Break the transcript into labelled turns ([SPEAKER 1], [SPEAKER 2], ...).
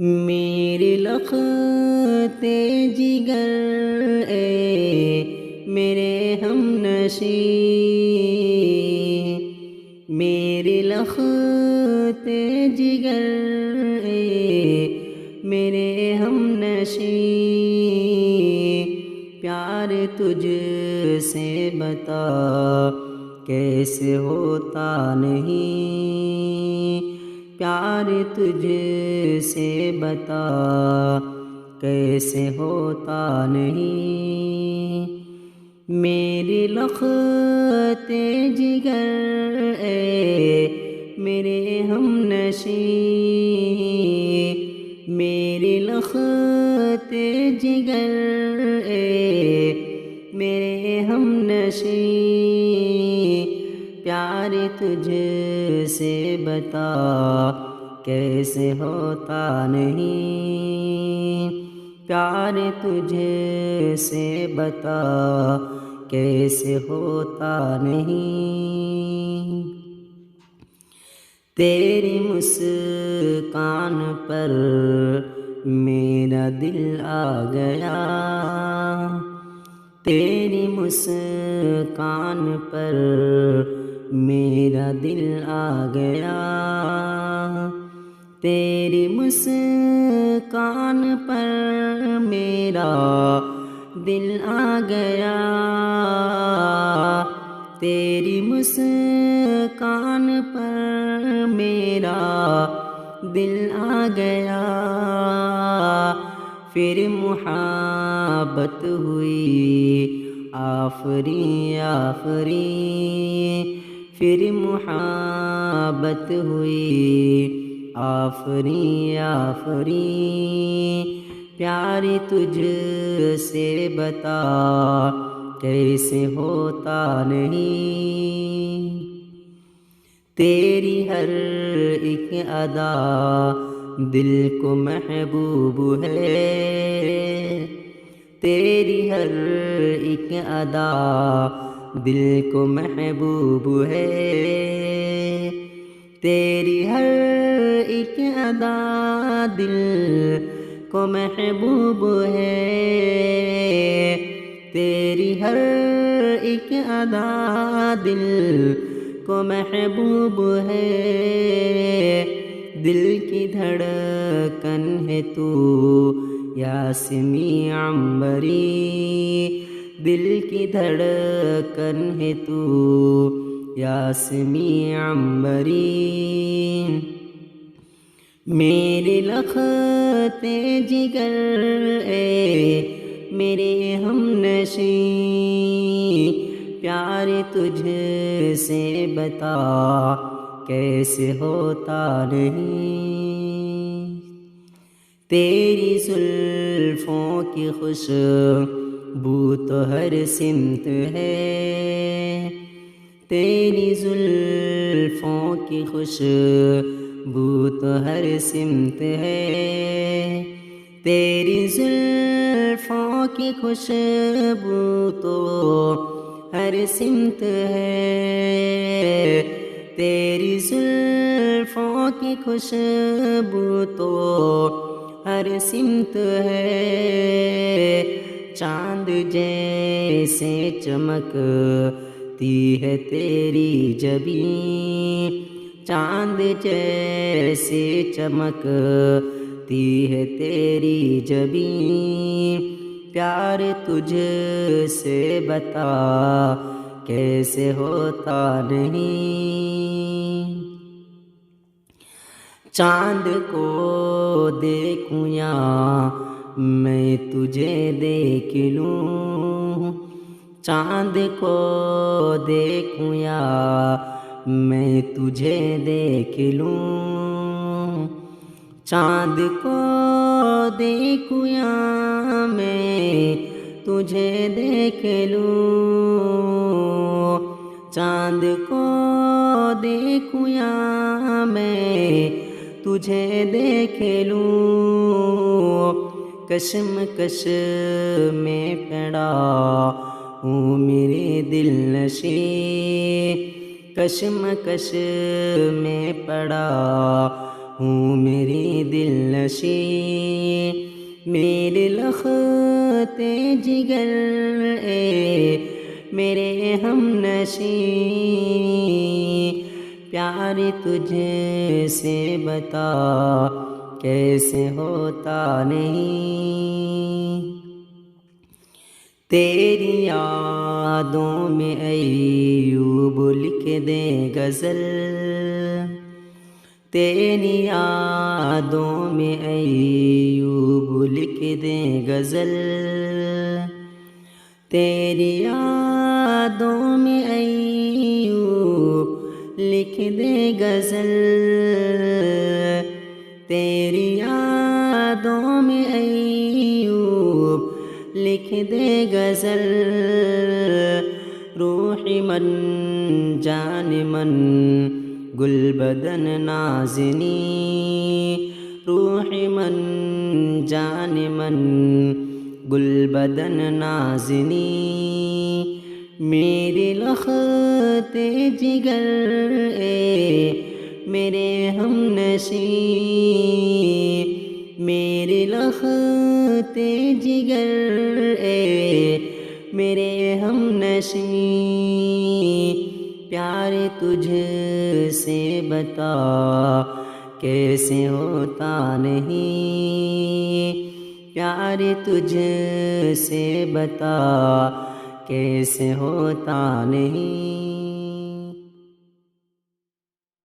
[SPEAKER 1] میرے لخت جگر اے میرے ہم نشیں، میرے لخت جگر اے میرے ہم نشیں، پیار تجھ سے بتا کیسے ہوتا نہیں، پیار تجھ سے بتا کیسے ہوتا نہیں، میری لخت جگر اے میرے ہم نشیں، میری لخت جگر اے میرے ہم نشیں، پیار تجھ سے بتا کیسے ہوتا نہیں، پیار تجھ سے بتا کیسے ہوتا نہیں، تیری مسکان پر میرا دل آ گیا، تیری مسکان پر میرا دل آ گیا، تیری مسکان پر میرا دل آ گیا، تیری مسکان پر میرا دل آ گیا، پھر محبت ہوئی آفریں آفریں، پھر محبت ہوئی آفریں آفریں، پیار تجھ سے بتا کیسے ہوتا نہیں، تیری ہر ایک ادا دل کو محبوب ہے، تیری ہر ایک ادا دل کو محبوب ہے، تیری ہر ایک ادا دل کو محبوب ہے، تیری ہر ایک ادا دل کو محبوب ہے، دل کی دھڑکن ہے تو یاسمیں عنبری، دل کی دھڑکن ہے تو یاسمیں عنبری، میرے لخت جگر اے میرے ہم نشیں، پیار تجھ سے بتا کیسے ہوتا نہیں، تیری زلفوں کی خوشبو تو ہر سمت ہے، تیری زلفوں کی خوشبو تو ہر سمت ہے، تیری زلفوں کی خوشبو تو ہر سمت ہے، تیری زلفوں کی خوشبو تو ہر سمت ہے، چاند جیسے چمکتی ہے تیری جبین، چاند جیسے چمکتی ہے تیری جبین، پیار تجھ سے بتا کیسے ہوتا نہیں، چاند کو دیکھوں یا میں تجھے دیکھ لوں، چاند کو دیکھوں یا میں تجھے دیکھ لوں، چاند کو دیکھوں یا میں تجھے دیکھ لوں، چاند کو دیکھوں یا میں تجھے دیکھ لوں، کشمکش میں پڑا ہوں میرے دل نشیں، کشمکش میں پڑا ہوں میری دل نشیں، میرے لخت جگر اے میرے ہم نشیں، پیار تجھ سے بتا کیسے ہوتا نہیں، تیری یادوں میں ایوب لکھ دے غزل، تیری یادوں میں ایوب لکھ دے غزل، تیری یادوں میں ایوب لکھ دے غزل، تیری یادوں میں ایوب لکھ دے غزل، روح من جان من گل بدن نازنی، روح من جان من گل بدن نازنی، میری لخت جگر اے میرے ہم نشیں، میری لخت جگر اے میرے ہم نشیں، پیار تجھ سے بتا کیسے ہوتا نہیں، پیار تجھ سے بتا کیسے ہوتا نہیں۔